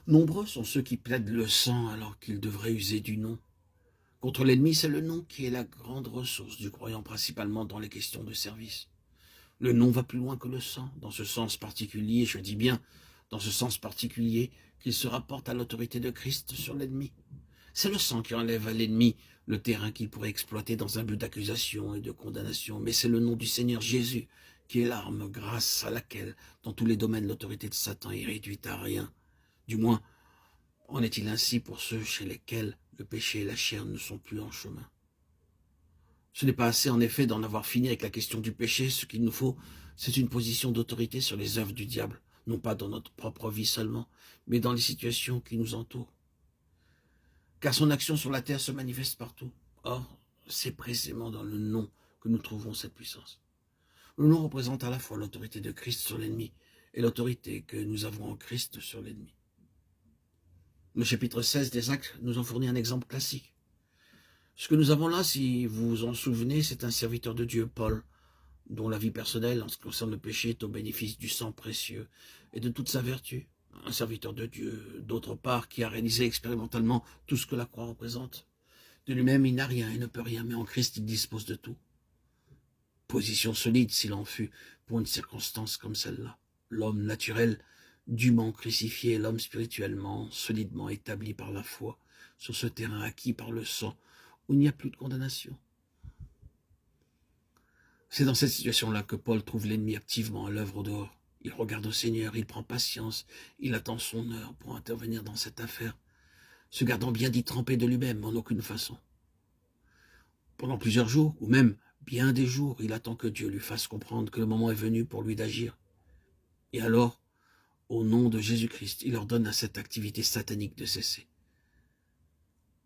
Nombreux sont ceux qui plaident le sang alors qu'ils devraient user du nom. Contre l'ennemi, c'est le nom qui est la grande ressource du croyant, principalement dans les questions de service. Le nom va plus loin que le sang, dans ce sens particulier, je dis bien, dans ce sens particulier, qu'il se rapporte à l'autorité de Christ sur l'ennemi. C'est le sang qui enlève à l'ennemi le terrain qu'il pourrait exploiter dans un but d'accusation et de condamnation, mais c'est le nom du Seigneur Jésus qui est l'arme grâce à laquelle, dans tous les domaines, l'autorité de Satan est réduite à rien. Du moins, en est-il ainsi pour ceux chez lesquels le péché et la chair ne sont plus en chemin. Ce n'est pas assez, en effet, d'en avoir fini avec la question du péché. Ce qu'il nous faut, c'est une position d'autorité sur les œuvres du diable, non pas dans notre propre vie seulement, mais dans les situations qui nous entourent. Car son action sur la terre se manifeste partout. Or, c'est précisément dans le nom que nous trouvons cette puissance. Le nom représente à la fois l'autorité de Christ sur l'ennemi et l'autorité que nous avons en Christ sur l'ennemi. Le chapitre 16 des Actes nous en fournit un exemple classique. Ce que nous avons là, si vous vous en souvenez, c'est un serviteur de Dieu, Paul, dont la vie personnelle, en ce qui concerne le péché, est au bénéfice du sang précieux et de toute sa vertu. Un serviteur de Dieu, d'autre part, qui a réalisé expérimentalement tout ce que la croix représente. De lui-même, il n'a rien, il ne peut rien, mais en Christ, il dispose de tout. Position solide, s'il en fut, pour une circonstance comme celle-là. L'homme naturel, dûment crucifié, l'homme spirituellement, solidement établi par la foi, sur ce terrain acquis par le sang, où il n'y a plus de condamnation. C'est dans cette situation-là que Paul trouve l'ennemi activement à l'œuvre au dehors. Il regarde au Seigneur, il prend patience, il attend son heure pour intervenir dans cette affaire, se gardant bien d'y tremper de lui-même en aucune façon. Pendant plusieurs jours, ou même bien des jours, il attend que Dieu lui fasse comprendre que le moment est venu pour lui d'agir. Et alors, au nom de Jésus-Christ, il ordonne à cette activité satanique de cesser.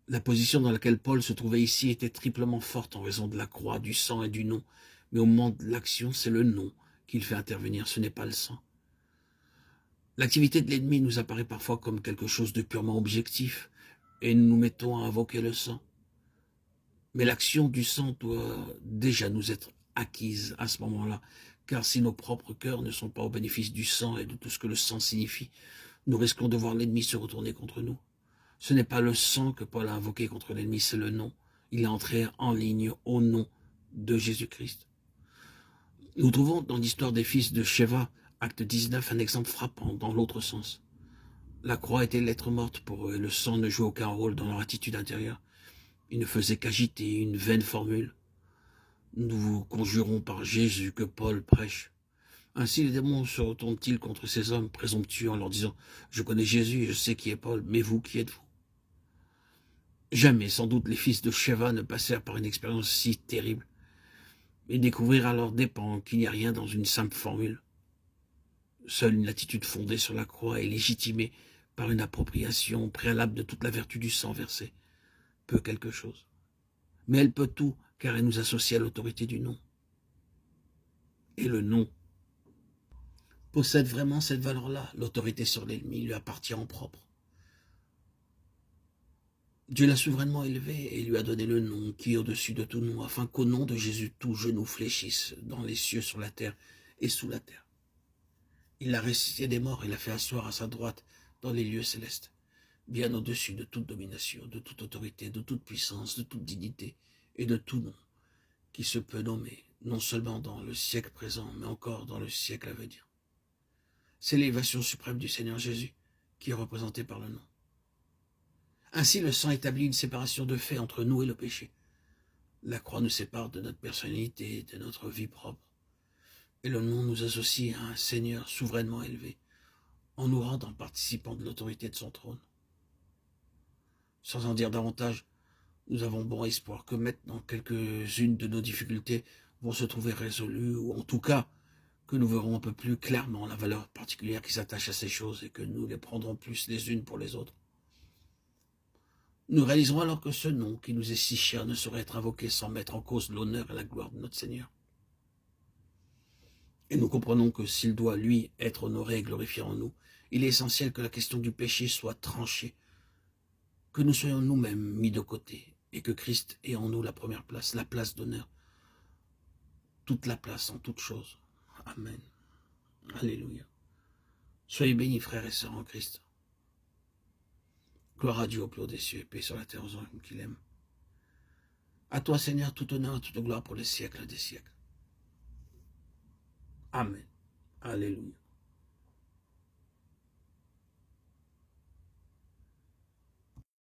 La position dans laquelle Paul se trouvait ici était triplement forte en raison de la croix, du sang et du nom. Mais au moment de l'action, c'est le nom qu'il fait intervenir, ce n'est pas le sang. L'activité de l'ennemi nous apparaît parfois comme quelque chose de purement objectif, et nous nous mettons à invoquer le sang. Mais l'action du sang doit déjà nous être acquise à ce moment-là, car si nos propres cœurs ne sont pas au bénéfice du sang et de tout ce que le sang signifie, nous risquons de voir l'ennemi se retourner contre nous. Ce n'est pas le sang que Paul a invoqué contre l'ennemi, c'est le nom. Il est entré en ligne au nom de Jésus-Christ. Nous trouvons dans l'histoire des fils de Sheva, acte 19, un exemple frappant dans l'autre sens. La croix était lettre morte pour eux et le sang ne jouait aucun rôle dans leur attitude intérieure. Ils ne faisaient qu'agiter une vaine formule. Nous vous conjurons par Jésus que Paul prêche. Ainsi les démons se retournent-ils contre ces hommes présomptueux en leur disant « Je connais Jésus et je sais qui est Paul, mais vous, qui êtes-vous » Jamais, sans doute, les fils de Sheva ne passèrent par une expérience si terrible. Ils découvrirent à leurs dépens qu'il n'y a rien dans une simple formule. Seule une attitude fondée sur la croix et légitimée par une appropriation préalable de toute la vertu du sang versé peut quelque chose. Mais elle peut tout, car elle nous associe à l'autorité du nom. Et le nom possède vraiment cette valeur-là. L'autorité sur l'ennemi lui appartient en propre. Dieu l'a souverainement élevé et lui a donné le nom qui est au-dessus de tout nom, afin qu'au nom de Jésus, tout genou fléchisse dans les cieux, sur la terre et sous la terre. Il l'a ressuscité des morts et l'a fait asseoir à sa droite dans les lieux célestes, bien au-dessus de toute domination, de toute autorité, de toute puissance, de toute dignité et de tout nom qui se peut nommer, non seulement dans le siècle présent, mais encore dans le siècle à venir. C'est l'élévation suprême du Seigneur Jésus qui est représentée par le nom. Ainsi, le sang établit une séparation de fait entre nous et le péché. La croix nous sépare de notre personnalité, de notre vie propre. Et le nom nous associe à un Seigneur souverainement élevé, en nous rendant participants de l'autorité de son trône. Sans en dire davantage, nous avons bon espoir que maintenant quelques-unes de nos difficultés vont se trouver résolues, ou en tout cas que nous verrons un peu plus clairement la valeur particulière qui s'attache à ces choses et que nous les prendrons plus les unes pour les autres. Nous réaliserons alors que ce nom qui nous est si cher ne saurait être invoqué sans mettre en cause l'honneur et la gloire de notre Seigneur. Et nous comprenons que s'il doit, lui, être honoré et glorifié en nous, il est essentiel que la question du péché soit tranchée, que nous soyons nous-mêmes mis de côté et que Christ ait en nous la première place, la place d'honneur, toute la place en toute chose. Amen. Alléluia. Soyez bénis, frères et sœurs en Christ. Gloire à Dieu au plus haut des cieux et paix sur la terre aux hommes qu'il aime. À toi, Seigneur, tout honneur, toute gloire pour les siècles des siècles. Amen. Alléluia.